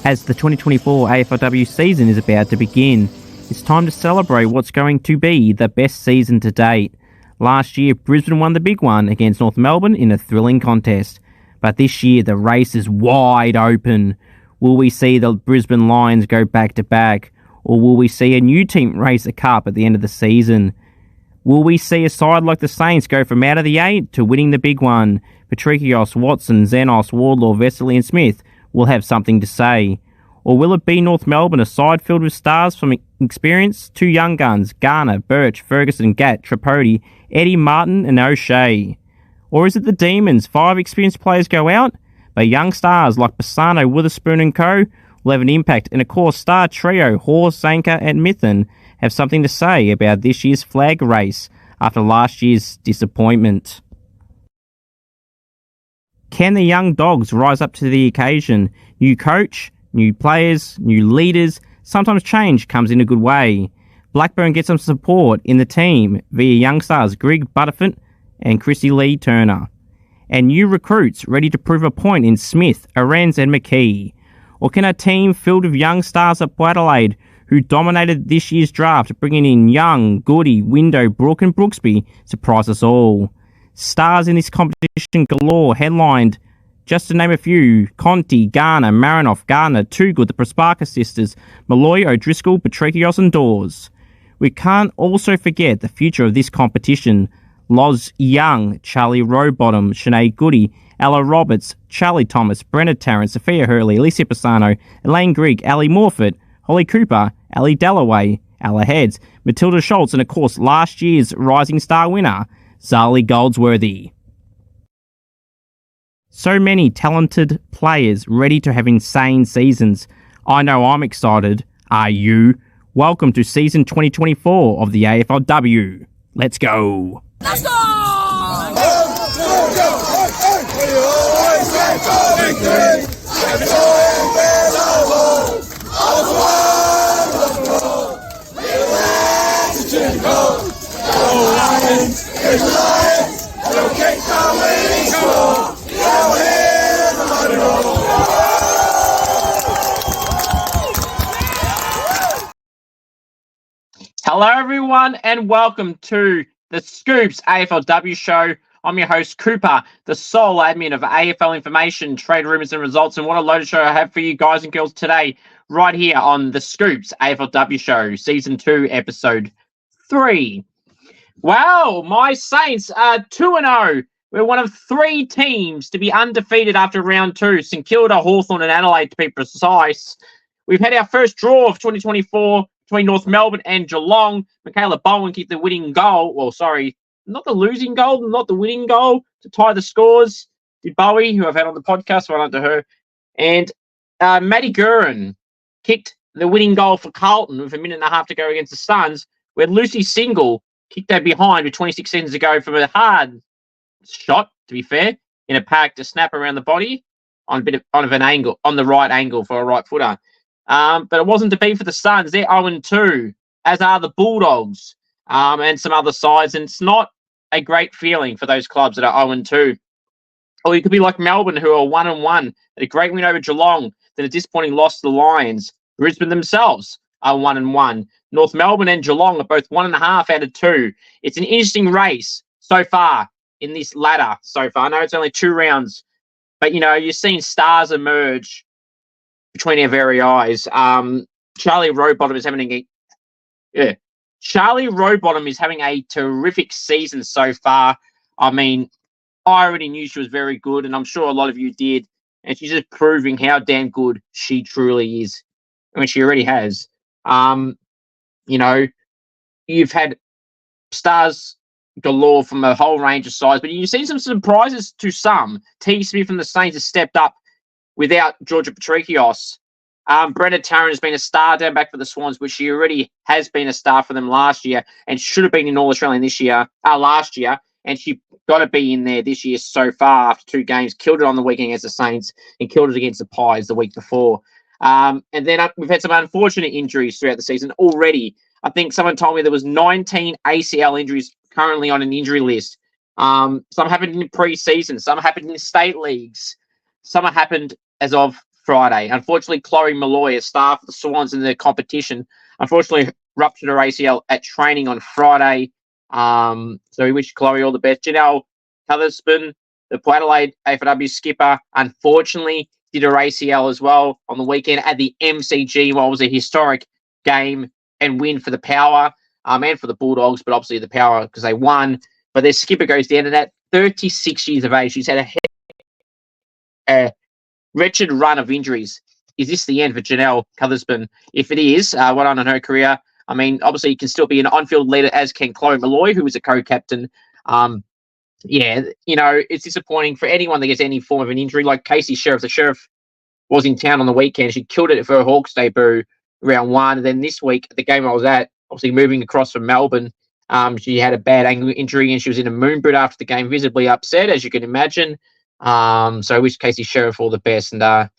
As the 2024 AFLW season is about to begin, it's time to celebrate what's going to be the best season to date. Last year, Brisbane won the big one against North Melbourne in a thrilling contest. But this year, the race is wide open. Will we see the Brisbane Lions go back-to-back? Or will we see a new team race a cup at the end of the season? Will we see a side like the Saints go from out of the 8 to winning the big one? Patrikios, Watson, Xenos, Wardlaw, Vesely and Smith will have something to say. Or will it be North Melbourne, a side filled with stars from experience? 2 young guns, Garner, Birch, Ferguson, Gatt, Tripodi, Eddie, Martin and O'Shea. Or is it the Demons? 5 experienced players go out, but young stars like Bassano, Witherspoon and co will have an impact. And of course, star trio Horse, Zanker and Mithen have something to say about this year's flag race after last year's disappointment. Can the young dogs rise up to the occasion? New coach, new players, new leaders. Sometimes change comes in a good way. Blackburn gets some support in the team via young stars Greg Butterfint and Chrissy Lee Turner. And new recruits ready to prove a point in Smith, Arends and McKee. Or can a team filled with young stars at Adelaide who dominated this year's draft, bringing in Young, Goody, Window, Brook and Brooksby, surprise us all? Stars in this competition galore, headlined, just to name a few, Conti, Garner, Marinoff, Gardner, Too Good, the Prosparka sisters, Malloy, O'Driscoll, Patrikios and Dawes. We can't also forget the future of this competition. Loz Young, Charlie Rowbottom, Sinead Goody, Ella Roberts, Charlie Thomas, Brenna Tarrant, Sophia Hurley, Alicia Pisano, Elaine Grigg, Ali Morford, Holly Cooper, Ali Dalloway, Ella Heads, Matilda Schultz, and of course last year's Rising Star winner, Zali Goldsworthy. So many talented players ready to have insane seasons. I know I'm excited. Are you? Welcome to season 2024 of the AFLW. Let's go! Let's go! We always stand for victory. Every time there's a war, all the world of the world. We'll have to change goal. Go Lions, here's the Lions. They'll kick the winning score. They'll hit the money roll. Hello everyone and welcome to the Scoops AFLW show. I'm your host, Cooper, the sole admin of AFL Information, Trade Rumours and Results. And what a loaded show I have for you guys and girls today, right here on the Scoops AFLW show, Season 2, Episode 3. Wow, my Saints are 2-0. We're one of 3 teams to be undefeated after round 2. St Kilda, Hawthorn and Adelaide, to be precise. We've had our first draw of 2024 between North Melbourne and Geelong. Michaela Bowen kicked the winning goal. Well, sorry, not the losing goal, not the winning goal to tie the scores. Did Bowie, who I've had on the podcast, well done to her. And Maddie Gurin kicked the winning goal for Carlton with a minute and a half to go against the Suns, where Lucy Single kicked that behind with 26 seconds to go from a hard shot, to be fair, in a pack to snap around the body on a bit of an angle, on the right angle for a right footer. But it wasn't to be for the Suns. They're 0-2, as are the Bulldogs and some other sides. And it's not a great feeling for those clubs that are 0-2. Or you could be like Melbourne, who are 1-1, at a great win over Geelong, then a disappointing loss to the Lions. Brisbane themselves are 1-1. North Melbourne and Geelong are both 1.5 out of 2. It's an interesting race so far in this ladder so far. I know it's only 2 rounds, but, you know, you're seeing stars emerge between our very eyes. Charlie Rowbottom is having a terrific season so far. I mean, I already knew she was very good, and I'm sure a lot of you did. And she's just proving how damn good she truly is. I mean, she already has. You know, you've had stars galore from a whole range of sides, but you've seen some surprises to some. T. Smith from the Saints has stepped up without Georgia Patrikios. Brenna Tarrant has been a star down back for the Swans, but she already has been a star for them last year and should have been in All-Australian last year, and she got to be in there this year so far after 2 games. Killed it on the weekend against the Saints and killed it against the Pies the week before. And then we've had some unfortunate injuries throughout the season already. I think someone told me there was 19 ACL injuries currently on an injury list. Some happened in pre-season, some happened in state leagues, some happened as of Friday. Unfortunately, Chloe Malloy, a star for the Swans in the competition, unfortunately ruptured her ACL at training on Friday. So we wish Chloe all the best. Janelle Cutherspoon, the Port Adelaide AFLW skipper, unfortunately did her ACL as well on the weekend at the MCG. What was a historic game and win for the Power and for the Bulldogs, but obviously the Power because they won. But their skipper goes down, and at 36 years of age, she's had a wretched run of injuries. Is this the end for Janelle Cutherspoon? If it is, well done on her career. I mean, obviously, you can still be an on-field leader, as can Chloe Malloy, who was a co-captain. Yeah, it's disappointing for anyone that gets any form of an injury. Like Casey Sheriff, the Sheriff was in town on the weekend. She killed it for her Hawke's debut round one. And then this week, the game I was at, obviously moving across from Melbourne, she had a bad ankle injury and she was in a moon boot after the game, visibly upset, as you can imagine. So I wish Casey Sheriff all the best. And the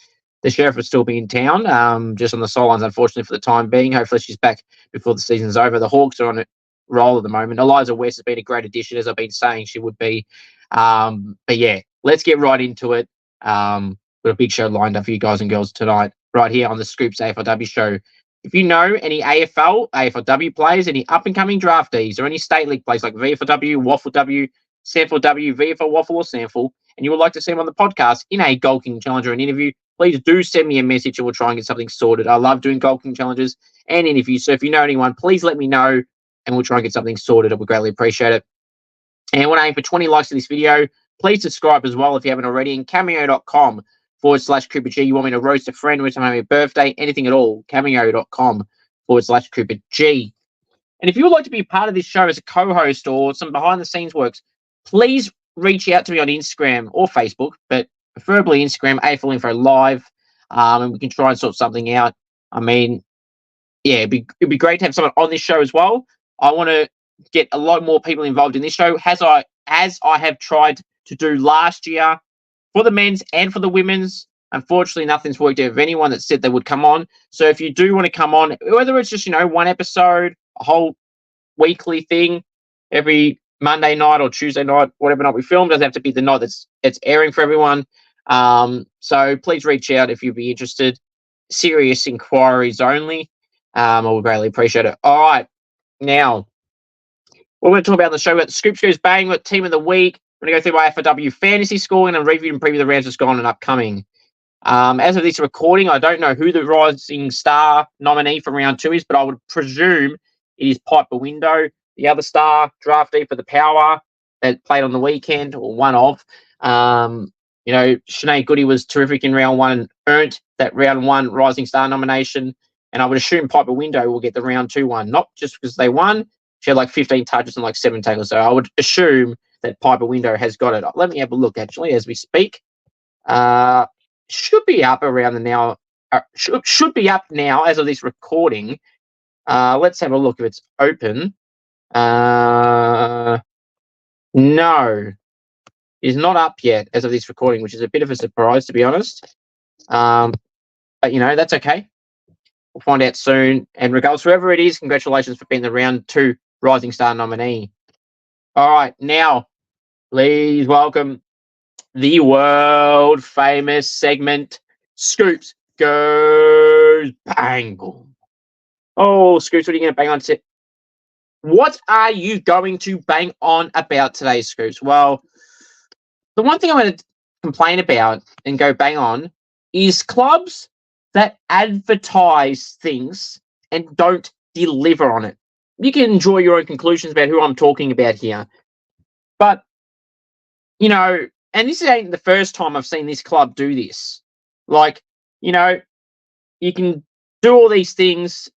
Sheriff will still be in town, just on the sidelines, unfortunately, for the time being. Hopefully she's back before the season's over. The Hawks are on a roll at the moment. Eliza West has been a great addition, as I've been saying she would be. But yeah, let's get right into it. Got a big show lined up for you guys and girls tonight, right here on the Scoops AFLW show. If you know any AFL, AFLW players, any up-and-coming draftees, or any state league players like VFLW, WAFLW, SANFLW, VFL, Waffle, or SANFL, and you would like to see them on the podcast in a Goal King Challenge or an interview, please do send me a message and we'll try and get something sorted. I love doing Goal King Challenges and interviews, so if you know anyone, please let me know and we'll try and get something sorted. I would greatly appreciate it. And I want to aim for 20 likes to this video. Please subscribe as well if you haven't already. And cameo.com/Cooper G. You want me to roast a friend, wish them happy birthday, anything at all. Cameo.com/Cooper G. And if you would like to be a part of this show as a co-host or some behind-the-scenes works, please reach out to me on Instagram or Facebook, but preferably Instagram, AFL Info Live, and we can try and sort something out. I mean, yeah, it'd be great to have someone on this show as well. I want to get a lot more people involved in this show, as I have tried to do last year for the men's and for the women's. Unfortunately, nothing's worked out of anyone that said they would come on. So if you do want to come on, whether it's just, one episode, a whole weekly thing, every Monday night or Tuesday night, whatever night we film, doesn't have to be the night it's airing for everyone. So please reach out if you'd be interested. Serious inquiries only. I would greatly appreciate it. All right. Now, we're going to talk about the show. We've got the Scoops Goes Bang, we've got Team of the Week. We're going to go through my AFLW Fantasy scoring and review and preview the rounds that's gone and upcoming. As of this recording, I don't know who the Rising Star nominee for round 2 is, but I would presume it is Piper Window, the other star draftee for the Power that played on the weekend, or one of. Sinead Goody was terrific in round 1 and earned that round 1 Rising Star nomination. And I would assume Piper Window will get the round 2 one, not just because they won. She had like 15 touches and like 7 tackles. So I would assume that Piper Window has got it. Let me have a look, actually, as we speak. Should be up around the now. Should be up now as of this recording. Let's have a look if it's open. No, it's not up yet as of this recording, which is a bit of a surprise, to be honest. But, that's okay. We'll find out soon. And regardless, whoever it is, congratulations for being the round 2 Rising Star nominee. All right, now, please welcome the world famous segment, Scoops Goes Bang. Oh, Scoops, what are you going to bang on? What are you going to bang on about today, Scoops? Well, the one thing I'm going to complain about and go bang on is clubs that advertise things and don't deliver on it. You can enjoy your own conclusions about who I'm talking about here. But, and this ain't the first time I've seen this club do this. Like, you can do all these things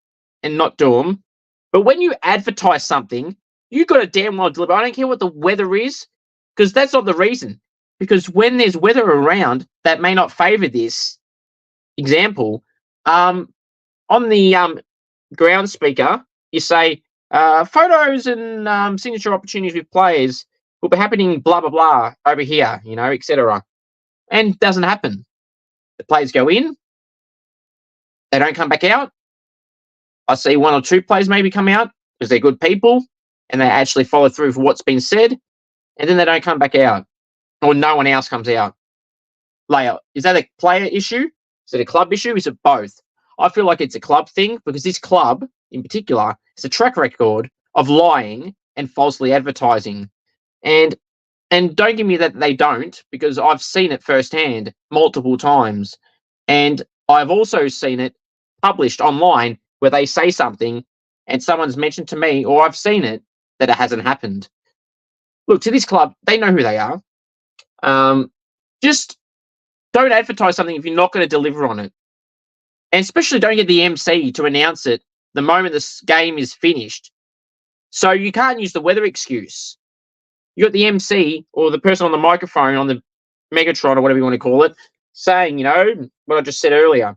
and not do them. But when you advertise something, you got to damn well deliver. I don't care what the weather is, because that's not the reason. Because when there's weather around that may not favour this example, on the ground speaker, you say, photos and signature opportunities with players will be happening blah, blah, blah over here, etc. And it doesn't happen. The players go in. They don't come back out. I see 1 or 2 players maybe come out because they're good people and they actually follow through for what's been said. And then they don't come back out. Or no one else comes out. Later, is that a player issue? Is Is it a club issue? Is it both? I feel like it's a club thing because this club, in particular, has a track record of lying and falsely advertising. And don't give me that they don't, because I've seen it firsthand multiple times. And I've also seen it published online where they say something and someone's mentioned to me, or I've seen it, that it hasn't happened. Look, to this club, they know who they are. Just don't advertise something if you're not going to deliver on it. And especially don't get the MC to announce it the moment this game is finished. So you can't use the weather excuse. You got the MC or the person on the microphone on the Megatron or whatever you want to call it saying, what I just said earlier.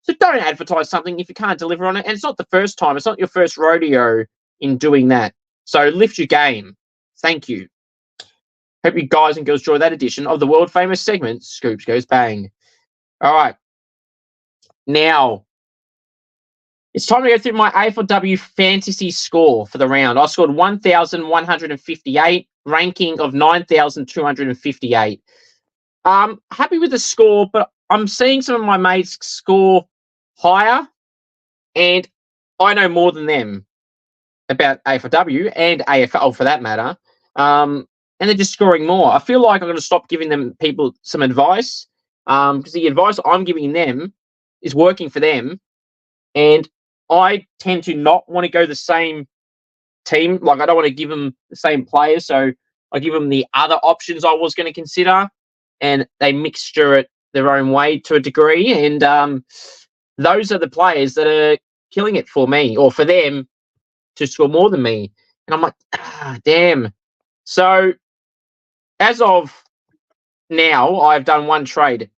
So don't advertise something if you can't deliver on it. And it's not the first time. It's not your first rodeo in doing that. So lift your game. Thank you. Hope you guys and girls enjoy that edition of the world famous segment, Scoops Goes Bang. All right. Now, it's time to go through my AFLW Fantasy score for the round. I scored 1,158, ranking of 9,258. Happy with the score, but I'm seeing some of my mates score higher, and I know more than them about AFLW and AFL for that matter. And they're just scoring more. I feel like I'm going to stop giving them people some advice, because the advice I'm giving them is working for them, and I tend to not want to go the same team. Like, I don't want to give them the same players, so I give them the other options I was going to consider, and they mixture it their own way to a degree. And those are the players that are killing it for me, or for them to score more than me. And I'm like, damn. So as of now, I've done one trade,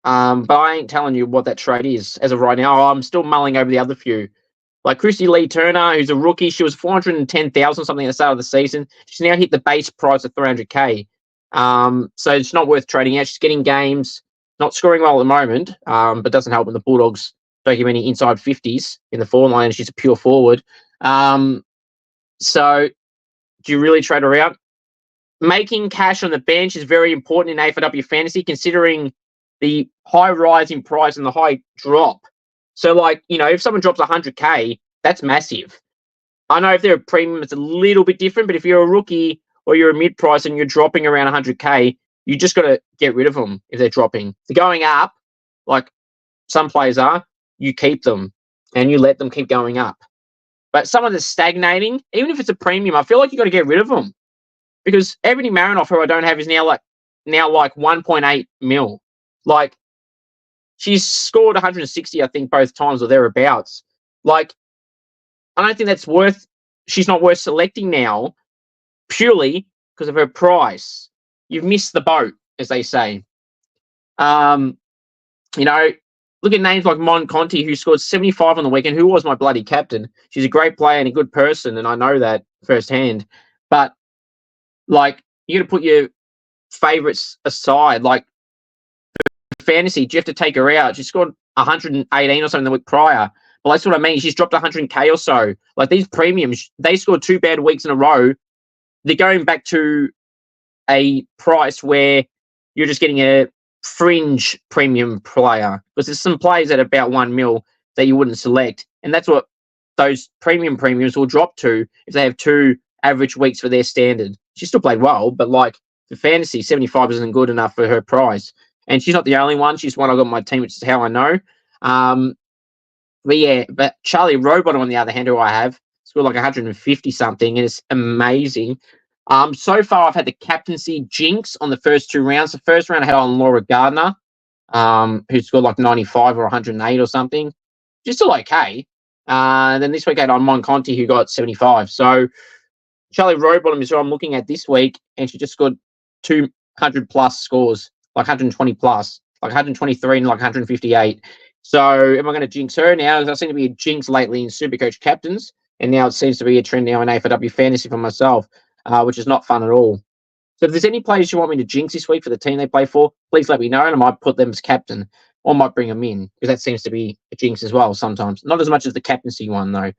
but I ain't telling you what that trade is as of right now. I'm still mulling over the other few. Like Christy Lee Turner, who's a rookie, she was 410,000 something at the start of the season. She's now hit the base price of 300k. So it's not worth trading out. She's getting games, not scoring well at the moment, but doesn't help when the Bulldogs don't give any inside 50s in the forward line, and she's a pure forward. So do you really trade her out? Making cash on the bench is very important in AFLW Fantasy, considering the high rise in price and the high drop. So, like, if someone drops 100k, that's massive. I know if they're a premium, it's a little bit different, but if you're a rookie or you're a mid-price and you're dropping around 100k, you just got to get rid of them if they're dropping. If they're going up, like some players are, you keep them and you let them keep going up. But someone that's stagnating, even if it's a premium, I feel like you got to get rid of them, because Ebony Marinoff, who I don't have, is now like 1.8 mil. Like, she's scored 160, I think, both times or thereabouts. Like, I don't think that's worth. She's not worth selecting now, purely because of her price. You've missed the boat, as they say. Look at names like Mon Conti, who scored 75 on the weekend, who was my bloody captain. She's a great player and a good person, and I know that firsthand. But, like, you got to put your favourites aside. Like, fantasy, do you have to take her out? She scored 118 or something the week prior. Well, that's what I mean. She's dropped 100k or so. Like, these premiums, they scored 2 bad weeks in a row. They're going back to a price where you're just getting a fringe premium player, because there's some players at about 1 mil that you wouldn't select, and that's what those premiums will drop to if they have 2 average weeks for their standard. She still played well, but like for fantasy, 75 isn't good enough for her price. And she's not the only one. She's one I got on my team, which is how I know. But Charlie Rowbottom, on the other hand, who I have, scored like 150 something, and it's amazing. So far, I've had the captaincy jinx on the first 2 rounds. The first round I had on Laura Gardner, who scored like 95 or 108 or something. She's still okay. Then this week I had on Mon Conti, who got 75. So Charlie Rowbottom is who I'm looking at this week, and she just scored 200 plus scores, like 120 plus, like 123 and like 158. So am I going to jinx her now? There seems to be a jinx lately in Supercoach captains, and now it seems to be a trend now in AFLW Fantasy for myself, which is not fun at all. So if there's any players you want me to jinx this week for the team they play for, please let me know, and I might put them as captain, or might bring them in, because that seems to be a jinx as well sometimes. Not as much as the captaincy one, though.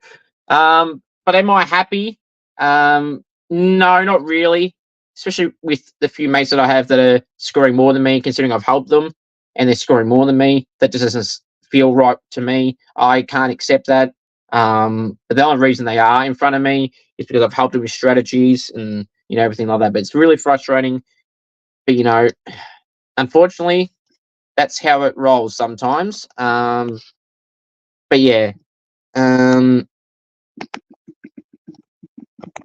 But am I happy? No, not really, especially with the few mates that I have that are scoring more than me, considering I've helped them. and they're scoring more than me. That just doesn't feel right to me. I can't accept that. But the only reason they are in front of me is because I've helped them with strategies and everything like that. But it's really frustrating. But unfortunately, that's how it rolls sometimes. But yeah, yeah,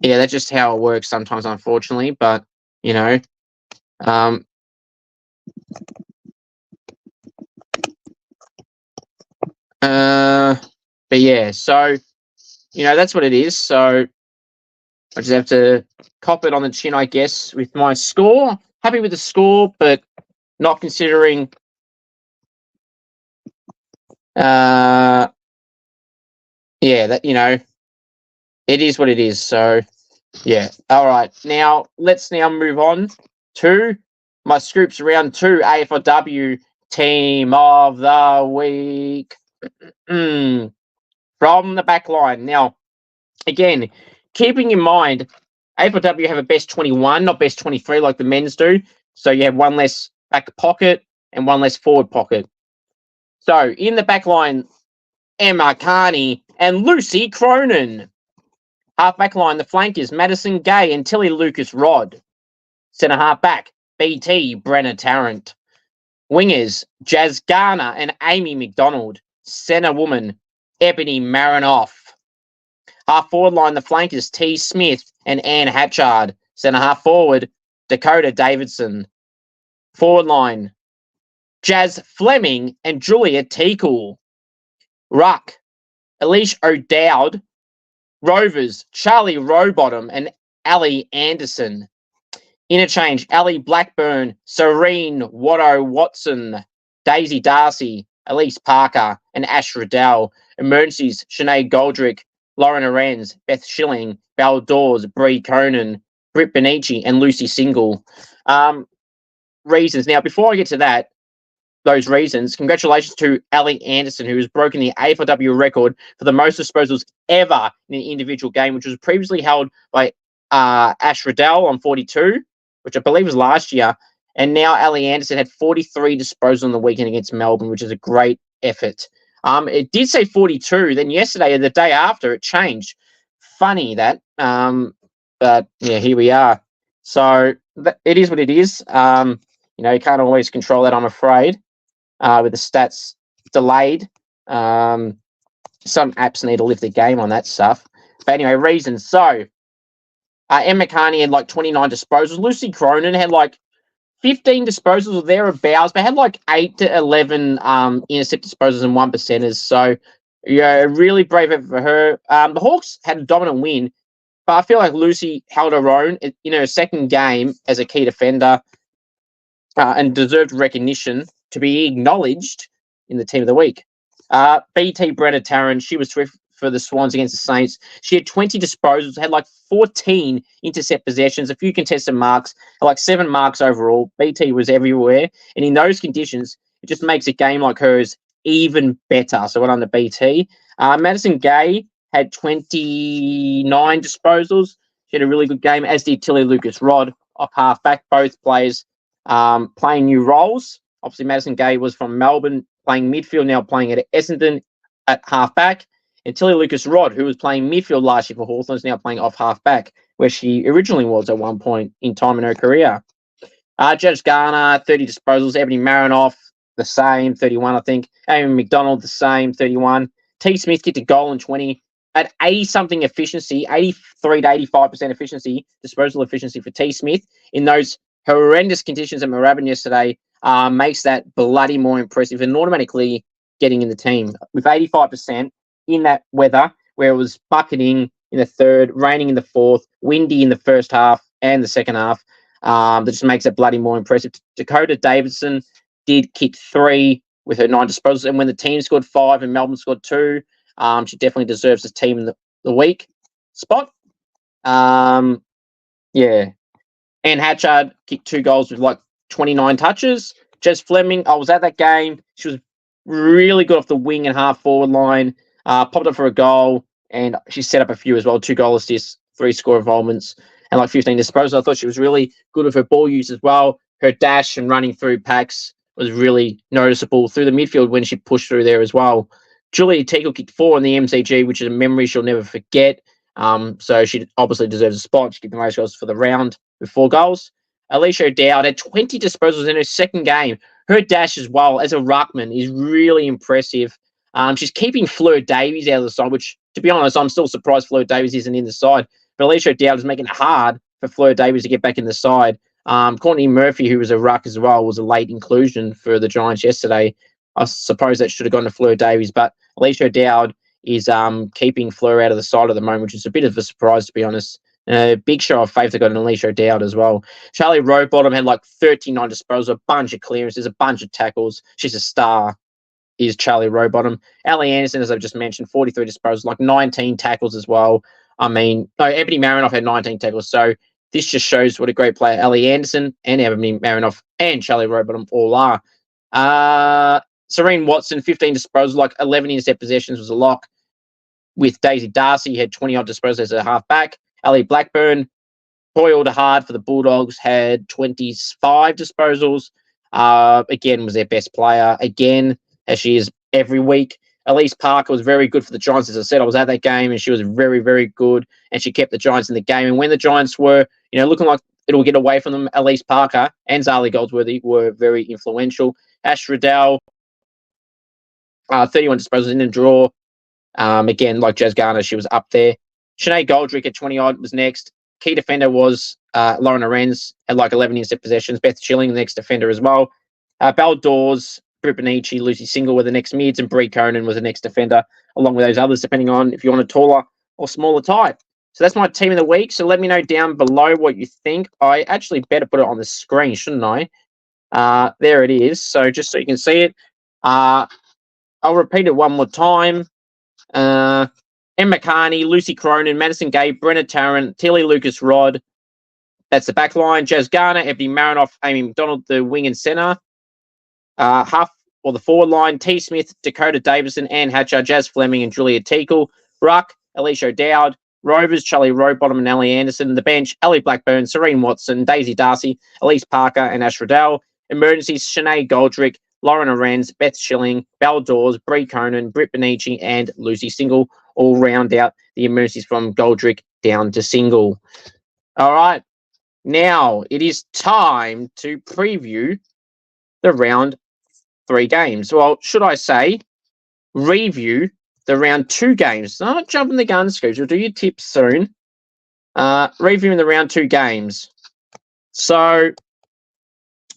that's just how it works sometimes, unfortunately. But um, but yeah, so that's what it is. So I just have to cop it on the chin, I guess, with my score. Happy with the score, but not considering. Yeah, that it is what it is. So yeah, all right. Now let's move on to my Scoops round 2 AFLW team of the week. From the back line. Now, again, keeping in mind, AFLW have a best 21, not best 23 like the men's do. So you have one less back pocket and one less forward pocket. So in the back line, Emma Carney and Lucy Cronin. Half back line, the flankers, Madison Gay and Tilly Lucas Rod. Centre half back, BT Brenna Tarrant. Wingers, Jazz Garner and Amy McDonald. Centre woman, Ebony Marinoff. Half forward line, the flankers, T. Smith and Anne Hatchard. Centre half forward, Dakota Davidson. Forward line, Jazz Fleming and Julia Teakle. Ruck, Elish O'Dowd. Rovers, Charlie Rowbottom and Ali Anderson. Interchange, Ali Blackburn, Serene Watto Watson, Daisy Darcy, Elise Parker, and Ash Riddell. Emergencies, Sinead Goldrick, Lauren Arens, Beth Schilling, Belle Dawes, Bree Conan, Britt Benici, and Lucy Single. Reasons. Now, before I get to those reasons, congratulations to Ali Anderson, who has broken the AFLW record for the most disposals ever in an individual game, which was previously held by Ash Riddell on 42, which I believe was last year. And now Ali Anderson had 43 disposals on the weekend against Melbourne, which is a great effort. It did say 42. Then yesterday and the day after, it changed. Funny that. But yeah, here we are. So it is what it is. You can't always control that, I'm afraid. With the stats delayed. Some apps need to lift the game on that stuff. But anyway, reasons. So, Emma Carney had like 29 disposals. Lucy Cronin had like 15 disposals or thereabouts, but had like 8 to 11 intercept disposals and 1%ers. So, yeah, really brave effort for her. The Hawks had a dominant win, but I feel like Lucy held her own in her second game as a key defender and deserved recognition to be acknowledged in the team of the week. BT Brenna Tarrant, she was terrific for the Swans against the Saints. She had 20 disposals, had like 14 intercept possessions, a few contested marks, like 7 marks overall. BT was everywhere. And in those conditions, it just makes a game like hers even better. So well done to BT. Madison Gay had 29 disposals. She had a really good game, as did Tilly Lucas Rod, off half back, both players playing new roles. Obviously, Madison Gay was from Melbourne, playing midfield, now playing at Essendon at half-back. And Tilly Lucas Rod, who was playing midfield last year for Hawthorn, is now playing off half-back, where she originally was at one point in time in her career. Judge Garner, 30 disposals. Ebony Marinoff, the same, 31, I think. Amy McDonald, the same, 31. T. Smith kicked a goal in 20. At 80-something efficiency, 83 to 85% efficiency, disposal efficiency for T. Smith in those horrendous conditions at Moorabbin yesterday, makes that bloody more impressive and automatically getting in the team. With 85% in that weather, where it was bucketing in the third, raining in the fourth, windy in the first half and the second half, that just makes it bloody more impressive. Dakota Davidson did kick 3 with her 9 disposals, and when the team scored 5 and Melbourne scored 2, she definitely deserves the team in the week spot. Yeah. Anne Hatchard kicked 2 goals with like 29 touches. Jess Fleming, I was at that game. She was really good off the wing and half forward line. Popped up for a goal, and she set up a few as well. 2 goal assists, 3 score involvements, and like 15 disposals. I thought she was really good with her ball use as well. Her dash and running through packs was really noticeable through the midfield when she pushed through there as well. Julia Teagle kicked 4 in the MCG, which is a memory she'll never forget. So she obviously deserves a spot. She kicked the most goals for the round with 4 goals. Alicia O'Dowd had 20 disposals in her second game. Her dash as well as a ruckman is really impressive. She's keeping Fleur Davies out of the side, which, to be honest, I'm still surprised Fleur Davies isn't in the side. But Alicia O'Dowd is making it hard for Fleur Davies to get back in the side. Courtney Murphy, who was a ruck as well, was a late inclusion for the Giants yesterday. I suppose that should have gone to Fleur Davies, but Alicia O'Dowd is keeping Fleur out of the side at the moment, which is a bit of a surprise, to be honest. Big show of faith they got an Alicia O'Dowd as well. Charlie Rowbottom had like 39 disposals, a bunch of clearances, a bunch of tackles. She's a star, is Charlie Rowbottom. Ali Anderson, as I've just mentioned, 43 disposals, like 19 tackles as well. I mean, no, Ebony Marinoff had 19 tackles. So this just shows what a great player Ali Anderson and Ebony Marinoff and Charlie Rowbottom all are. Serene Watson, 15 disposals, like 11 intercept possessions was a lock. With Daisy Darcy, had 20-odd disposals as a half-back. Ali Blackburn toiled hard for the Bulldogs, had 25 disposals. Again, was their best player. Again, as she is every week. Elise Parker was very good for the Giants. As I said, I was at that game, and she was very, very good, and she kept the Giants in the game. And when the Giants were, looking like it'll get away from them, Elise Parker and Zali Goldsworthy were very influential. Ash Riddell, 31 disposals in the draw. Again, like Jazz Garner, she was up there. Sinead Goldrick at 20-odd was next. Key defender was Lauren Arends, had like 11 intercept possessions. Beth Chilling, the next defender as well. Belle Dawes, Britt Benici, Lucy Single were the next mids, and Brie Conan was the next defender, along with those others, depending on if you want a taller or smaller type. So that's my team of the week. So let me know down below what you think. I actually better put it on the screen, shouldn't I? There it is. So just so you can see it. I'll repeat it one more time. Emma Carney, Lucy Cronin, Madison Gay, Brenna Tarrant, Tilly Lucas Rod. That's the back line. Jazz Garner, Ebony Marinoff, Amy McDonald, the wing and centre. Huff, or the forward line, T. Smith, Dakota Davison, Anne Hatcher, Jazz Fleming, and Julia Teagle. Ruck, Alicia O'Dowd. Rovers, Charlie Rowbottom and Ali Anderson. The bench, Ali Blackburn, Serene Watson, Daisy Darcy, Elise Parker, and Ash Riddell. Emergencies, Sinead Goldrick, Lauren Arends, Beth Schilling, Belle Dawes, Brie Conan, Britt Benici, and Lucy Single all round out the emergencies from Goldrick down to Single. All right, now it is time to preview the round 3 games. Well, should I say review the round 2 games? Not jumping the gun, Scoops. We'll do your tips soon. Reviewing the round 2 games. So,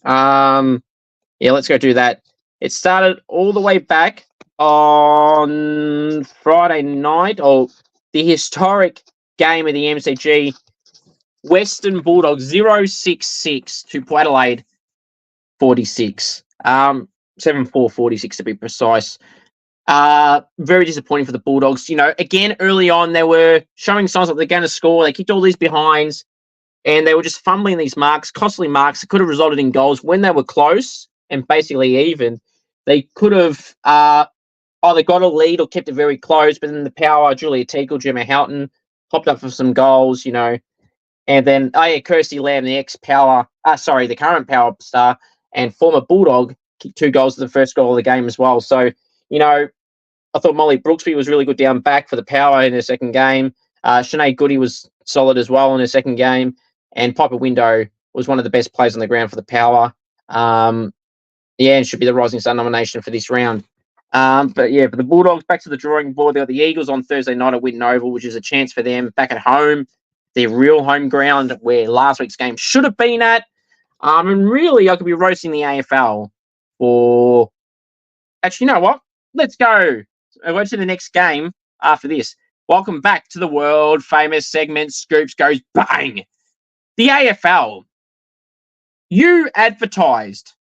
yeah, let's go do that. It started all the way back on Friday night, or the historic game of the MCG. Western Bulldogs 0-6-6 to Port Adelaide 46. 7-4-46 to be precise. Very disappointing for the Bulldogs. Again, early on, they were showing signs that they're going to score. They kicked all these behinds, and they were just fumbling these marks, costly marks that could have resulted in goals when they were close and basically even. They could have either got a lead or kept it very close, but then the power, Julia Teagle, Gemma Houghton, popped up for some goals, And then, Kirsty Lamb, the the current Power star and former Bulldog, kicked 2 goals to the first goal of the game as well. So, I thought Molly Brooksby was really good down back for the Power in her second game. Sinead Goody was solid as well in her second game. And Piper Window was one of the best players on the ground for the Power. And should be the Rising Star nomination for this round. But yeah, for the Bulldogs, back to the drawing board. They got the Eagles on Thursday night at Winton Oval, which is a chance for them back at home, their real home ground where last week's game should have been at. And really, I could be roasting the AFL for... Actually, you know what? Let's go. I'll go to the next game after this. Welcome back to the world-famous segment, Scoops Goes Bang. The AFL. You advertised.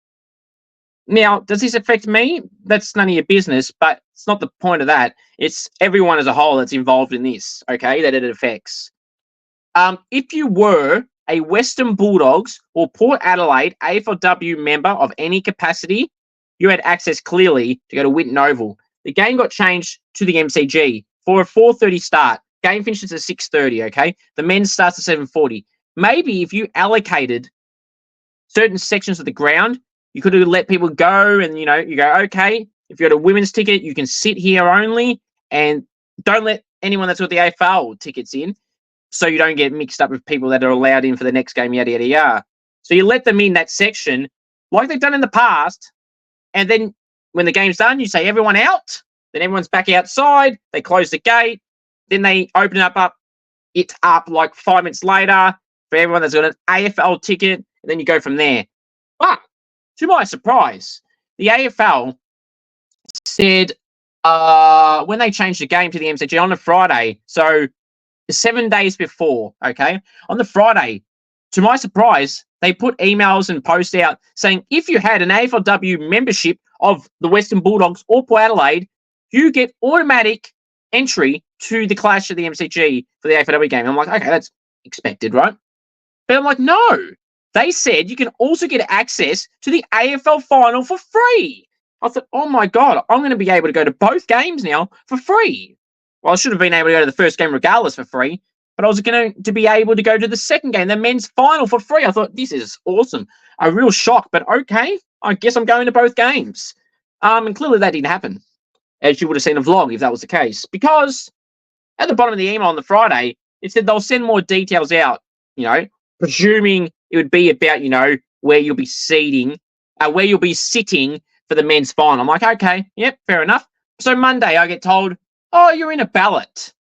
Now, does this affect me? That's none of your business, but it's not the point of that. It's everyone as a whole that's involved in this, okay, that it affects. If you were a Western Bulldogs or Port Adelaide AFLW member of any capacity, you had access clearly to go to Winton Oval. The game got changed to the MCG for a 4:30 start. Game finishes at 6:30, okay? The men's starts at 7:40. Maybe if you allocated certain sections of the ground You could have let people go and, you go, okay, if you got a women's ticket, you can sit here only and don't let anyone that's got the AFL tickets in so you don't get mixed up with people that are allowed in for the next game, yada, yada, yada. So you let them in that section like they've done in the past, and then when the game's done, you say everyone out, then everyone's back outside, they close the gate, then they open it up like 5 minutes later for everyone that's got an AFL ticket, and then you go from there. But to my surprise, the AFL said when they changed the game to the MCG on a Friday, so 7 days before, okay, on the Friday, to my surprise, they put emails and posts out saying if you had an AFLW membership of the Western Bulldogs or Port Adelaide, you get automatic entry to the clash of the MCG for the AFLW game. I'm like, okay, that's expected, right? But I'm like, no. They said you can also get access to the AFL final for free. I thought, oh my God, I'm going to be able to go to both games now for free. Well, I should have been able to go to the first game regardless for free, but I was going to be able to go to the second game, the men's final, for free. I thought, this is awesome. A real shock, but okay, I guess I'm going to both games. And clearly that didn't happen, as you would have seen a vlog if that was the case, because at the bottom of the email on the Friday, it said they'll send more details out, presuming it would be about, where you'll be sitting for the men's final. I'm like, okay, yep, fair enough. So Monday I get told, oh, you're in a ballot.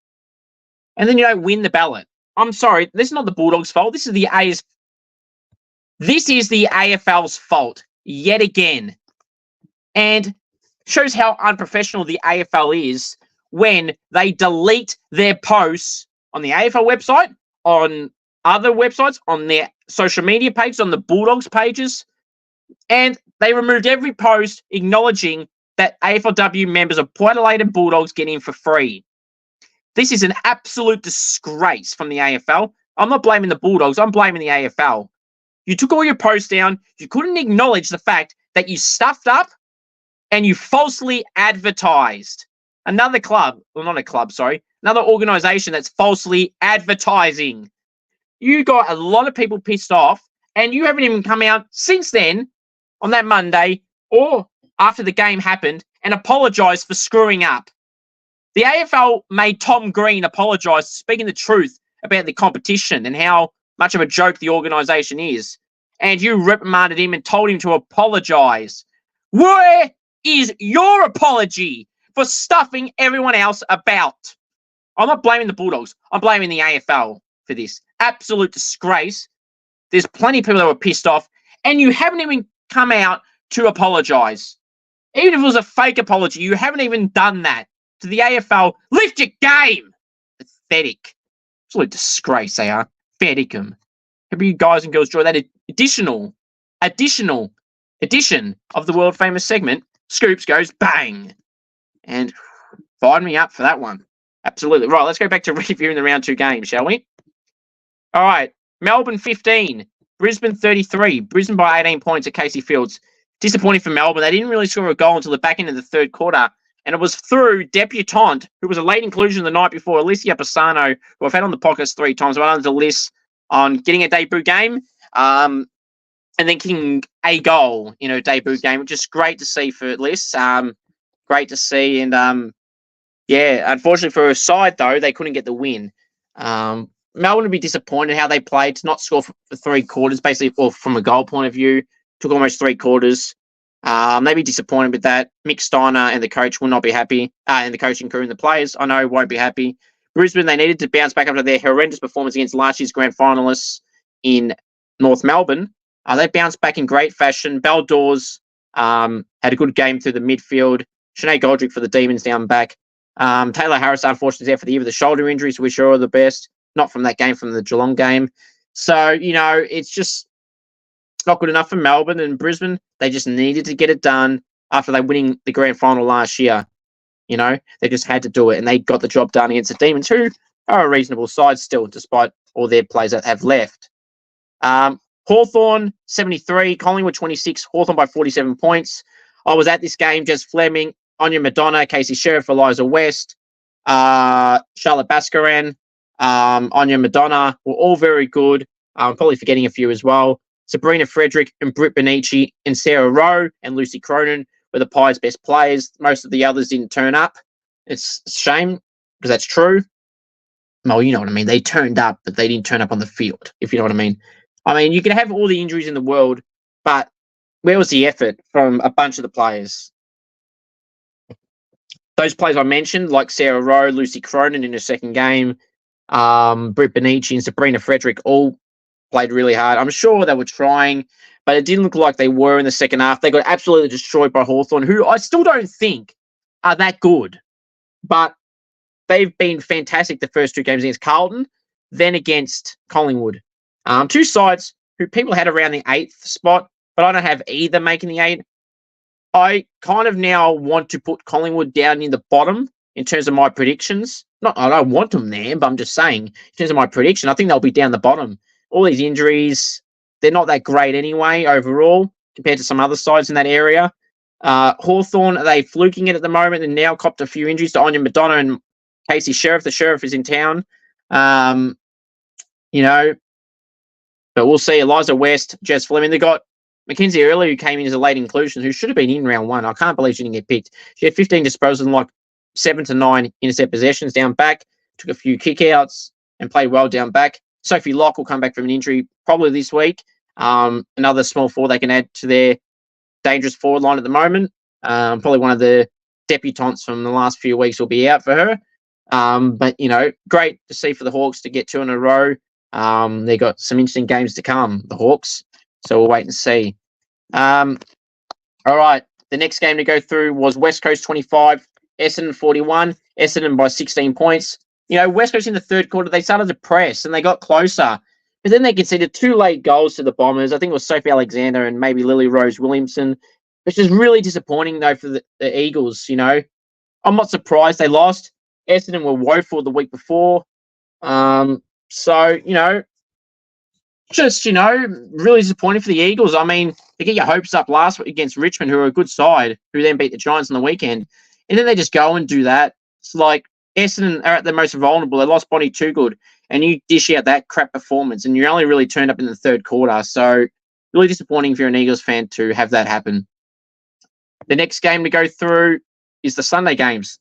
And then you don't win the ballot. I'm sorry, this is not the Bulldogs' fault. This is the AFL's fault yet again. And shows how unprofessional the AFL is when they delete their posts on the AFL website, on other websites, on their social media pages, on the Bulldogs pages, and they removed every post acknowledging that AFLW members of Port Adelaide and Bulldogs get in for free. This is an absolute disgrace from the AFL. I'm not blaming the Bulldogs. I'm blaming the AFL. You took all your posts down. You couldn't acknowledge the fact that you stuffed up and you falsely advertised. Another organization that's falsely advertising. You got a lot of people pissed off, and you haven't even come out since then on that Monday or after the game happened and apologized for screwing up. The AFL made Tom Green apologise, speaking the truth about the competition and how much of a joke the organisation is. And you reprimanded him and told him to apologise. Where is your apology for stuffing everyone else about? I'm not blaming the Bulldogs. I'm blaming the AFL for this. Absolute disgrace. There's plenty of people that were pissed off, and you haven't even come out to apologise. Even if it was a fake apology, you haven't even done that. To the AFL, lift your game. Pathetic. Absolute disgrace they are. Fair dinkum. Hope you guys and girls enjoy that additional edition of the world famous segment. Scoops goes bang. And fired me up for that one. Absolutely. Right, let's go back to reviewing the round 2 games, shall we? All right. Melbourne 15, Brisbane 33. Brisbane by 18 points at Casey Fields. Disappointing for Melbourne. They didn't really score a goal until the back end of the third quarter. And it was through debutante, who was a late inclusion the night before, Alicia Pisano, who I've had on the podcast 3 times. Well done to Liz on getting a debut game and then kicking a goal in her debut game, which is great to see for Liz. Great to see. And, unfortunately for her side, though, they couldn't get the win. Melbourne would be disappointed how they played to not score for 3 quarters, basically, or from a goal point of view. Took almost 3 quarters. They'd be disappointed with that. Mick Steiner and the coach will not be happy, and the coaching crew and the players, I know, won't be happy. Brisbane, they needed to bounce back after their horrendous performance against last year's grand finalists in North Melbourne. They bounced back in great fashion. Baldors had a good game through the midfield. Sinead Goldrick for the Demons down back. Taylor Harris, unfortunately, is out for the year with a shoulder injury, so wish her all the best. Not from that game, from the Geelong game. So, it's just not good enough for Melbourne and Brisbane. They just needed to get it done after they winning the grand final last year. They just had to do it, and they got the job done against the Demons, who are a reasonable side still, despite all their players that have left. Hawthorn 73, Collingwood 26, Hawthorn by 47 points. I was at this game. Jez Fleming, Anya Madonna, Casey Sheriff, Eliza West, Charlotte Bascaran, Anya Madonna were all very good. I'm probably forgetting a few as well. Sabrina Frederick and Britt Benici and Sarah Rowe and Lucy Cronin were the Pies' best players. Most of the others didn't turn up. It's a shame because that's true. Well, you know what I mean. They turned up, but they didn't turn up on the field, if you know what I mean. I mean, you can have all the injuries in the world, but where was the effort from a bunch of the players? Those players I mentioned, like Sarah Rowe, Lucy Cronin in her second game, Britt Benici and Sabrina Frederick all played really hard. I'm sure they were trying, but it didn't look like they were in the second half. They got absolutely destroyed by Hawthorn, who I still don't think are that good. But they've been fantastic the first two games against Carlton, then against Collingwood. Two sides who people had around the 8th spot, but I don't have either making the 8. I kind of now want to put Collingwood down in the bottom in terms of my predictions. I don't want them there, but I'm just saying, in terms of my prediction, I think they'll be down the bottom. All these injuries, they're not that great anyway overall compared to some other sides in that area. Hawthorn, are they fluking it at the moment and now copped a few injuries to Anya Madonna and Casey Sheriff. The Sheriff is in town. You know, but we'll see. Eliza West, Jess Fleming. They got Mackenzie Early, who came in as a late inclusion, who should have been in round 1. I can't believe she didn't get picked. She had 15 disposals and like 7 to 9 intercept possessions down back, took a few kickouts and played well down back. Sophie Locke will come back from an injury probably this week. Another small forward they can add to their dangerous forward line at the moment. Probably one of the debutantes from the last few weeks will be out for her. But, you know, great to see for the Hawks to get 2 in a row. They got some interesting games to come, the Hawks. So we'll wait and see. All right. The next game to go through was West Coast 25, Essendon 41. Essendon by 16 points. You know, West Coast in the third quarter, they started to press and they got closer. But then they conceded 2 late goals to the Bombers. I think it was Sophie Alexander and maybe Lily Rose Williamson, which is really disappointing, though, for the Eagles, you know. I'm not surprised they lost. Essendon were woeful the week before. So, you know, just, you know, really disappointing for the Eagles. I mean, they get your hopes up last week against Richmond, who are a good side, who then beat the Giants on the weekend. And then they just go and do that. It's like Essendon are at their most vulnerable. They lost Bonnie Toogood, and you dish out that crap performance, and you only really turned up in the third quarter. So, really disappointing if you're an Eagles fan to have that happen. The next game to go through is the Sunday games.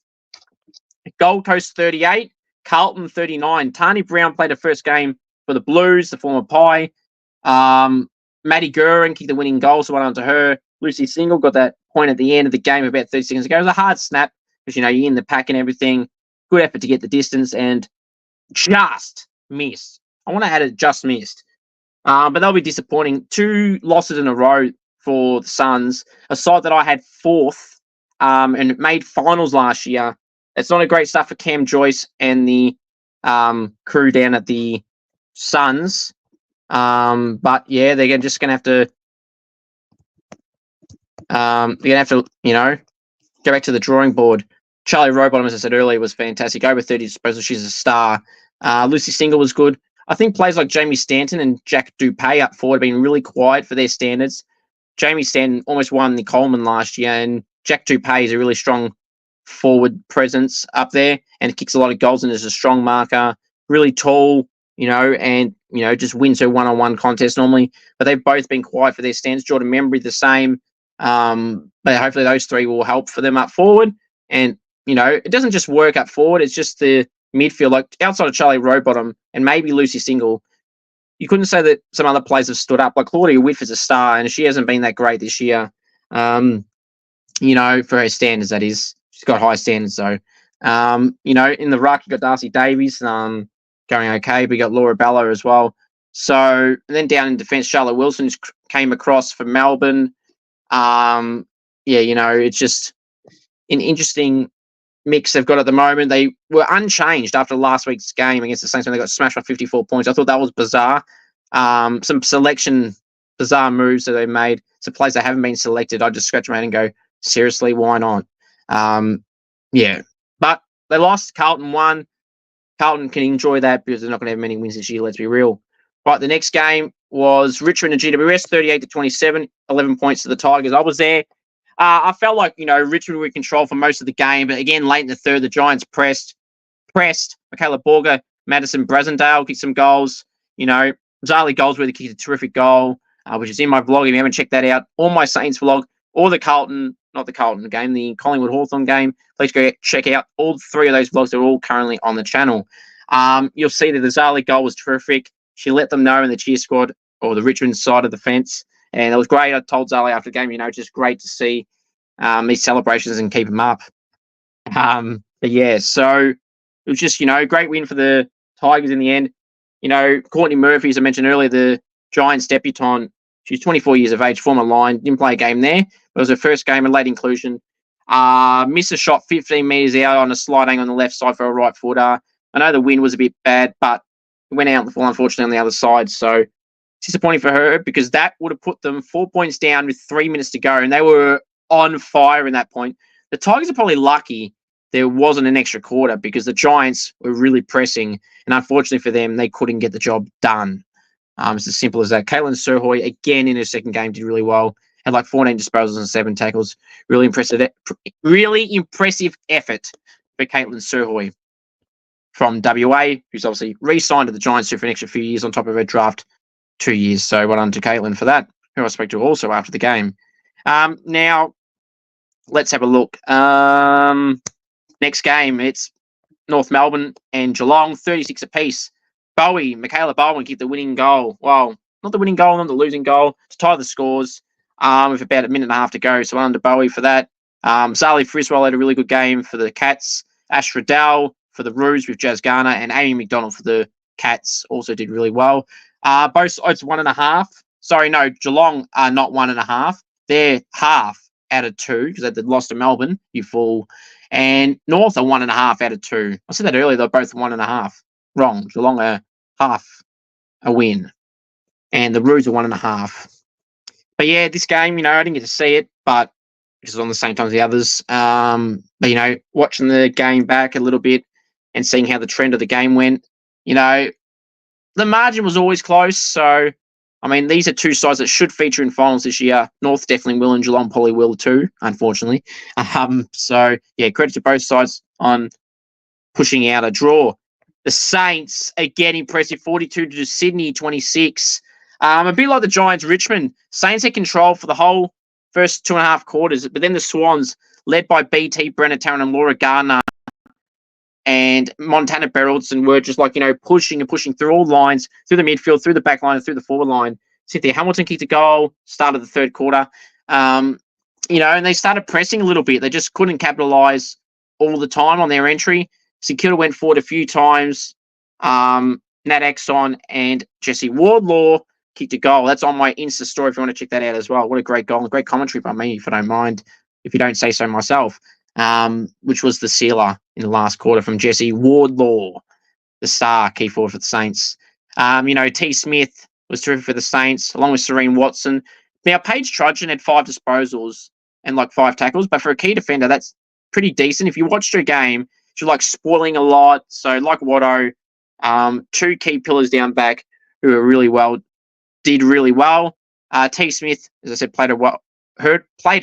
Gold Coast 38, Carlton 39. Tani Brown played her first game for the Blues, the former Pie. Maddie Gurin kicked the winning goal, so went on to her. Lucy Single got that point at the end of the game about 30 seconds ago. It was a hard snap because, you know, you're in the pack and everything. Good effort to get the distance and just missed. I want to add it just missed. But that'll be disappointing. 2 losses in a row for the Suns, a side that I had 4th and made finals last year. It's not a great stuff for Cam Joyce and the crew down at the Suns. But yeah, they're just going to have to, you know, go back to the drawing board. Charlie Rowbottom, as I said earlier, was fantastic. Over 30 disposals, she's a star. Lucy Single was good. I think players like Jamie Stanton and Jack Dupay up forward have been really quiet for their standards. Jamie Stanton almost won the Coleman last year, and Jack Dupay is a really strong forward presence up there and kicks a lot of goals and is a strong marker, really tall, you know, and, you know, just wins her one-on-one contest normally. But they've both been quiet for their stands. Jordan Membry the same. But hopefully those 3 will help for them up forward. And, you know, it doesn't just work up forward. It's just the midfield, like outside of Charlie Rowbottom and maybe Lucy Single. You couldn't say that some other players have stood up. Like Claudia Whiff is a star, and she hasn't been that great this year. You know, for her standards, that is. She's got high standards, though. You know, in the ruck, you got Darcy Davies going okay, but you got Laura Bella as well. So, and then down in defence, Charlotte Wilson came across for Melbourne. Yeah, you know, it's just an interesting mix they've got at the moment. They were unchanged after last week's game against the Saints when they got smashed by 54 points. I thought that was bizarre. Some bizarre moves that they made. Some players that haven't been selected. I just scratch my head and go, seriously, why not? Yeah, but they lost. Carlton won. Carlton can enjoy that because they're not going to have many wins this year, let's be real. Right, the next game was Richmond and GWS, 38-27, 11 points to the Tigers. I was there. I felt like, you know, Richmond were in control for most of the game, but again, late in the third, the Giants pressed. Michaela Borger, Madison Brasendale kicked some goals. You know, Zali Goldsworthy kicked a terrific goal. which is in my vlog. If you haven't checked that out, or my Saints vlog, or the not the Carlton game, the Collingwood Hawthorn game, please go check out all 3 of those vlogs. They're all currently on the channel. You'll see that the Zali goal was terrific. She let them know in the cheer squad, or the Richmond side of the fence, and it was great. I told Zali after the game, it's just great to see these celebrations and keep them up. But yeah, so it was just, great win for the Tigers in the end. Courtney Murphy, as I mentioned earlier, the Giants debutant, she's 24 years of age, former Lion, didn't play a game there, but it was her first game, a late inclusion. Missed a shot 15 metres out on a sliding on the left side for a right footer. I know the wind was a bit bad, but it went out, unfortunately, on the other side. So it's disappointing for her, because that would have put them 4 points down with 3 minutes to go, and they were on fire in that point. The Tigers are probably lucky there wasn't an extra quarter, because the Giants were really pressing, and unfortunately for them, they couldn't get the job done. It's as simple as that. Caitlin Surhoy, again in her second game, did really well. Had like 14 disposals and 7 tackles. Really impressive effort for Caitlin Surhoy from WA, who's obviously re-signed to the Giants for an extra few years on top of her draft 2 years. So well done to Caitlin for that, who I spoke to also after the game. Now, let's have a look. Next game, it's North Melbourne and Geelong, 36 apiece. Michaela Bowen kicked the winning goal. Well, not the winning goal, not the losing goal, to tie the scores with about a minute and a half to go. So under Bowie for that. Zali Friswell had a really good game for the Cats. Ash Riddell for the Roos with Jazz Garner, and Amy McDonald for the Cats also did really well. Both sides 1.5. Sorry, no, Geelong are not 1.5. They're half out of 2, because they lost to Melbourne, you fool. And North are 1.5 out of 2. I said that earlier, they're both 1.5. Wrong. Geelong are half a win. And the Roos are 1.5. But yeah, this game, I didn't get to see it, but because it was on the same time as the others. But, watching the game back a little bit and seeing how the trend of the game went, the margin was always close. So, these are 2 sides that should feature in finals this year. North definitely will, and Geelong probably will too, unfortunately. So, yeah, credit to both sides on pushing out a draw. The Saints, again, impressive, 42 to Sydney, 26. A bit like the Giants, Richmond. Saints had control for the whole first 2.5 quarters, but then the Swans, led by BT, Brenna Tarrant, and Laura Gardner, and Montana Beraldson, were just pushing and pushing through all lines, through the midfield, through the back line, and through the forward line. Cynthia Hamilton kicked a goal, start of the third quarter. And they started pressing a little bit. They just couldn't capitalise all the time on their entry. St Kilda went forward a few times. Nat Exon and Jessie Wardlaw kicked a goal. That's on my Insta story if you want to check that out as well. What a great goal. Great commentary by me, if I don't mind, if you don't say so myself, which was the sealer in the last quarter from Jessie Wardlaw, the star key forward for the Saints. T. Smith was terrific for the Saints, along with Serene Watson. Now, Paige Trudgeon had 5 disposals and 5 tackles, but for a key defender, that's pretty decent. If you watched her game, she was spoiling a lot. So like Watto, 2 key pillars down back who are did really well. T. Smith, as I said, played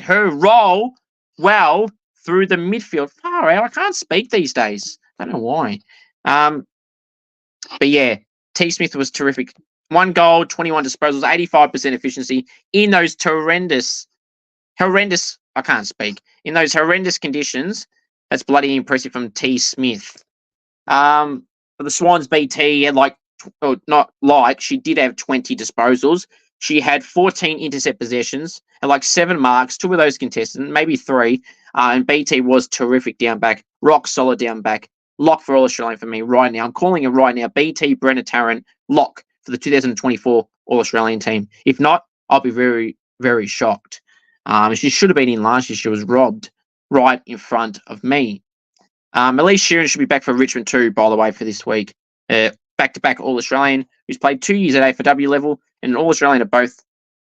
her role well through the midfield. Far out. I can't speak these days. I don't know why. But yeah, T. Smith was terrific. 1 goal, 21 disposals, 85% efficiency in those horrendous, I can't speak, in those horrendous conditions. That's bloody impressive from T. Smith. For the Swans, BT had she did have 20 disposals. She had 14 intercept possessions and 7 marks, 2 of those contested, maybe 3. And BT was terrific down back, rock solid down back, lock for All Australian for me right now. I'm calling it right now. BT, Brenna Tarrant, lock for the 2024 All Australian team. If not, I'll be very, very shocked. She should have been in last year. She was robbed right in front of me. Elise Sheeran should be back for Richmond too, by the way, for this week. Back-to-back All-Australian, who's played 2 years at AFLW level and an All-Australian at both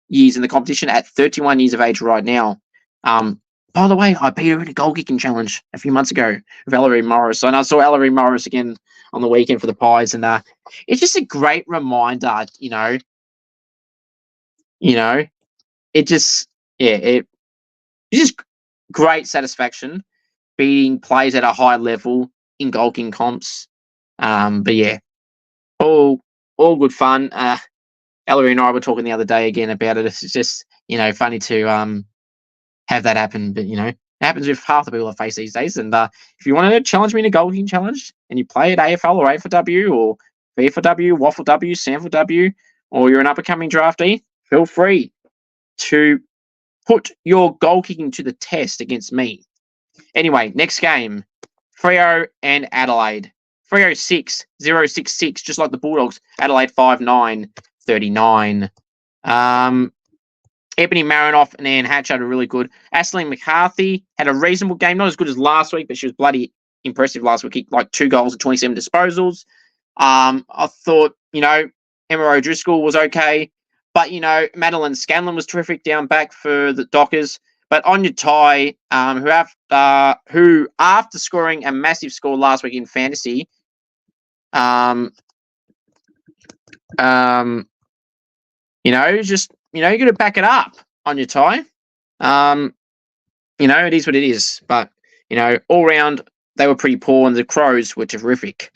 years in the competition at 31 years of age right now. By the way, I beat her in a goal-kicking challenge a few months ago with Ellery Morris. And I saw Ellery Morris again on the weekend for the Pies. And it's just a great reminder, it's just great satisfaction beating players at a high level in goal-kicking comps. But yeah, all good fun. Ellery and I were talking the other day again about it. It's just, funny to have that happen. But, it happens with half the people I face these days. And if you want to challenge me in a goal kicking challenge and you play at AFL or AFLW or VFLW, Waffle W, Sample W, or you're an up-and-coming draftee, feel free to put your goal kicking to the test against me. Anyway, next game, Freo and Adelaide. Freo 6-0-6-6, just like the Bulldogs. Adelaide 5-9-39. Ebony Marinoff and Anne Hatch had a really good. Aisling McCarthy had a reasonable game, not as good as last week, but she was bloody impressive last week. Like 2 goals and 27 disposals. I thought, Emma O'Driscoll was okay. But, Madeline Scanlon was terrific down back for the Dockers. But Anya Tai, who after scoring a massive score last week in fantasy, just, you got to back it up on your tie. It is what it is. But, all round, they were pretty poor and the Crows were terrific.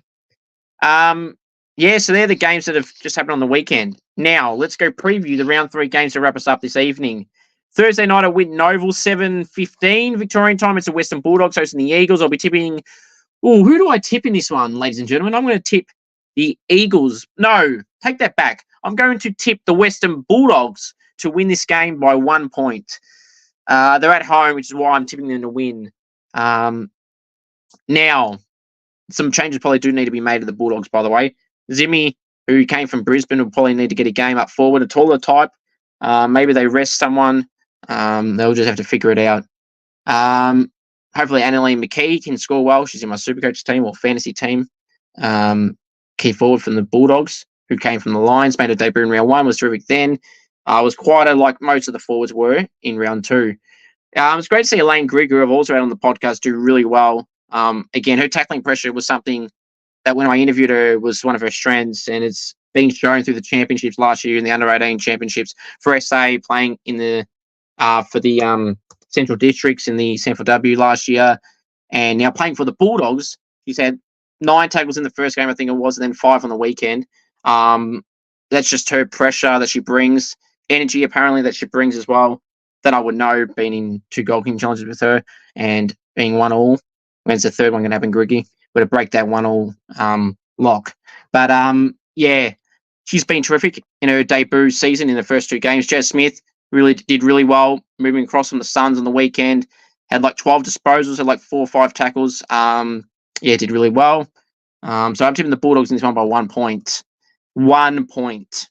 So they're the games that have just happened on the weekend. Now, let's go preview the round 3 games to wrap us up this evening. Thursday night at Winton Oval, 7:15 Victorian time. It's the Western Bulldogs hosting the Eagles. I'll be tipping. Oh, who do I tip in this one, ladies and gentlemen? I'm going to tip the Eagles. No, take that back. I'm going to tip the Western Bulldogs to win this game by 1 point. They're at home, which is why I'm tipping them to win. Now, some changes probably do need to be made to the Bulldogs, by the way. Zimmy, who came from Brisbane, will probably need to get a game up forward, a taller type. Maybe they rest someone. They'll just have to figure it out. Hopefully, Annalene McKee can score well. She's in my Supercoach team or fantasy team. Key forward from the Bulldogs, who came from the Lions, made a debut in round 1, was terrific then. Was quieter like most of the forwards were in round 2. It's great to see Elaine Grigg, who I've also had on the podcast, do really well. Again, her tackling pressure was something that when I interviewed her was one of her strengths, and it's being shown through the championships last year in the under-18 championships for SA, playing in the for the Central Districts in the SANFLW last year, and now playing for the Bulldogs. She's had 9 tackles in the first game, I think it was, and then 5 on the weekend. That's just her pressure that she brings, energy apparently that she brings as well, that I would know being in 2 goal kicking challenges with her and being 1-1. When's the third one going to happen, Griggy? We're to break that 1-1 lock. But she's been terrific in her debut season in the first 2 games. Jazz Smith did really well, moving across from the Suns on the weekend. Had like 12 disposals, had like 4 or 5 tackles. Did really well. So I'm tipping the Bulldogs in this one by 1 point. 1 point.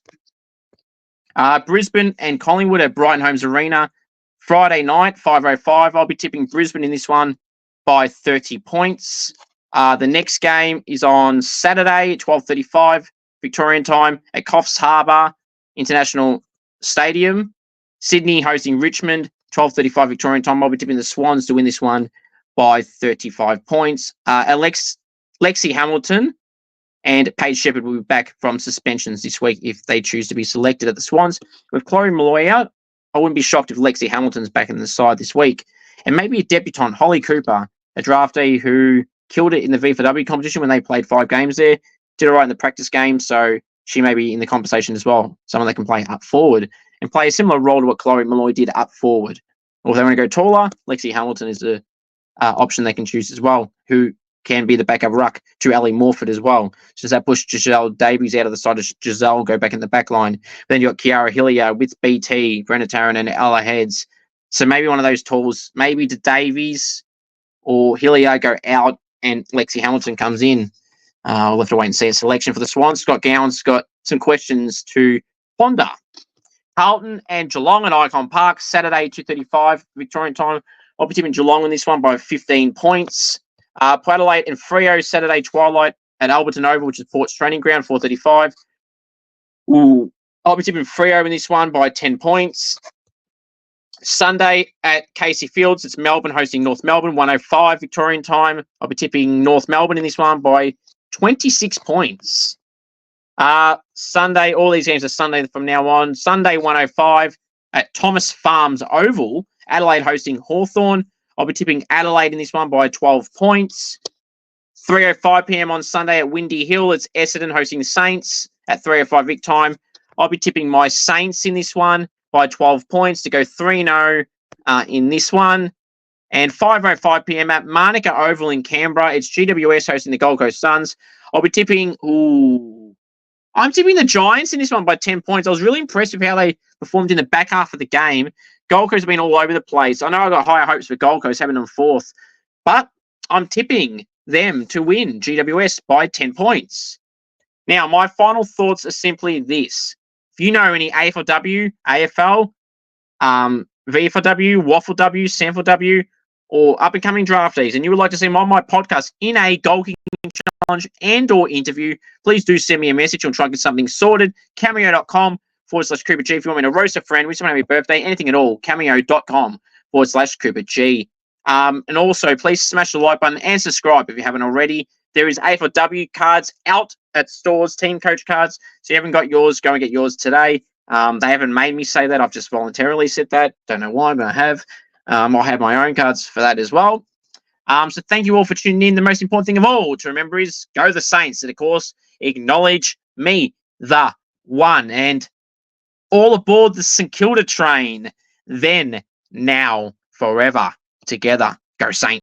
Brisbane and Collingwood at Brighton Homes Arena. Friday night, 5:05. I'll be tipping Brisbane in this one by 30 points. The next game is on Saturday, 12:35 Victorian time at Coffs Harbour International Stadium. Sydney hosting Richmond, 12:35 Victorian time. I'll be tipping the Swans to win this one by 35 points. Lexi Hamilton and Paige Shepherd will be back from suspensions this week if they choose to be selected at the Swans. With Chloe Malloy out, I wouldn't be shocked if Lexi Hamilton's back in the side this week. And maybe a debutant, Holly Cooper, a draftee who killed it in the VFW competition when they played 5 games there. Did all right in the practice game, so she may be in the conversation as well. Someone that can play up forward and play a similar role to what Chloe Malloy did up forward. Or if they want to go taller, Lexi Hamilton is the option they can choose as well, who can be the backup ruck to Ali Morford as well. So does that push Giselle Davies out of the side of Giselle, go back in the back line? Then you've got Kiara Hillier with BT, Brenna Tarrant and Ella Heads. So maybe one of those tools, maybe to Davies or Hillier go out and Lexi Hamilton comes in. We'll have to wait and see a selection for the Swans. Scott Gowan's got some questions to ponder. Carlton and Geelong at Icon Park, Saturday, 2:35 Victorian time. I'll be tipping Geelong in this one by 15 points. Port Adelaide and Freo, Saturday twilight at Alberton Oval, which is Port's training ground, 4:35. I'll be tipping Freo in this one by 10 points. Sunday at Casey Fields, it's Melbourne hosting North Melbourne, 1:05 Victorian time. I'll be tipping North Melbourne in this one by 26 points. Sunday, all these games are Sunday from now on. Sunday, 1:05 at Thomas Farms Oval, Adelaide hosting Hawthorn. I'll be tipping Adelaide in this one by 12 points. 3:05 p.m. on Sunday at Windy Hill, it's Essendon hosting the Saints at 3:05 Vic time. I'll be tipping my Saints in this one by 12 points to go 3-0 in this one. And 5:05 p.m. at Manuka Oval in Canberra. It's GWS hosting the Gold Coast Suns. I'll be tipping... I'm tipping the Giants in this one by 10 points. I was really impressed with how they performed in the back half of the game. Gold Coast have been all over the place. I know I got higher hopes for Gold Coast having them fourth, but I'm tipping them to win GWS by 10 points. Now, my final thoughts are simply this. If you know any AFLW, AFL, VFLW, WAFLW, SANFLW, or up-and-coming draftees, and you would like to see them on my podcast in a goal kicking challenge and or interview, please do send me a message. I'll try and get something sorted. Cameo.com/Cooper G. If you want me to roast a friend, wish someone happy birthday, anything at all, cameo.com/Cooper G. And also, please smash the like button and subscribe if you haven't already. There is AFLW cards out at stores, team coach cards. So if you haven't got yours, go and get yours today. They haven't made me say that. I've just voluntarily said that. Don't know why, but I have. I'll have my own cards for that as well. So thank you all for tuning in. The most important thing of all to remember is go the Saints. And, of course, acknowledge me, the one. And all aboard the St Kilda train. Then, now, forever. Together. Go Saints.